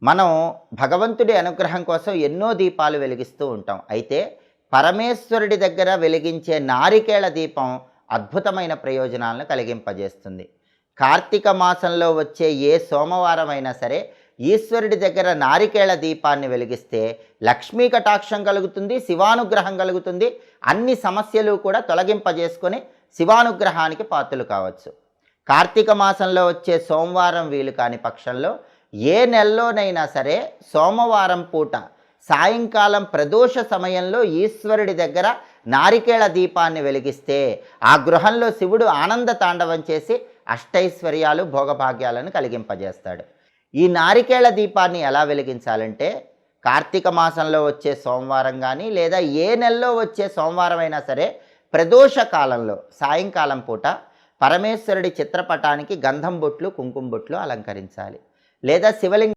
మనం భగవంతుడి అనుగ్రహం కోసం ఎన్నో దీపాలు వెలిగిస్తూ ఉంటాం. అయితే పరమేశ్వరుడి దగ్గర వెలిగించే నారికేళ దీపం అద్భుతమైన ప్రయోజనాలను కలిగింపజేస్తుంది. కార్తీక మాసంలో వచ్చే ఏ సోమవారం అయినా సరే ఈశ్వరుడి దగ్గర నారికేళ దీపాన్ని వెలిగిస్తే లక్ష్మీ కటాక్షం కలుగుతుంది, శివానుగ్రహం కలుగుతుంది. అన్ని సమస్యలు కూడా తొలగింపజేసుకొని శివానుగ్రహానికి పాత్రలు కావచ్చు. కార్తీక మాసంలో వచ్చే సోమవారం వీలు కాని పక్షంలో ఏ నెలలోనైనా సరే సోమవారం పూట సాయంకాలం ప్రదోష సమయంలో ఈశ్వరుడి దగ్గర నారికేళ దీపాన్ని వెలిగిస్తే ఆ గృహంలో శివుడు ఆనంద తాండవం చేసి అష్టైశ్వర్యాలు భోగభాగ్యాలను కలిగింపజేస్తాడు. ఈ నారికేళ దీపాన్ని ఎలా వెలిగించాలంటే కార్తీక మాసంలో వచ్చే సోమవారం కానీ లేదా ఏ నెలలో వచ్చే సోమవారం అయినా సరే ప్రదోష కాలంలో సాయంకాలం పూట పరమేశ్వరుడి చిత్రపటానికి గంధం బొట్లు కుంకుమ బొట్లు అలంకరించాలి. లేదా శివలింగ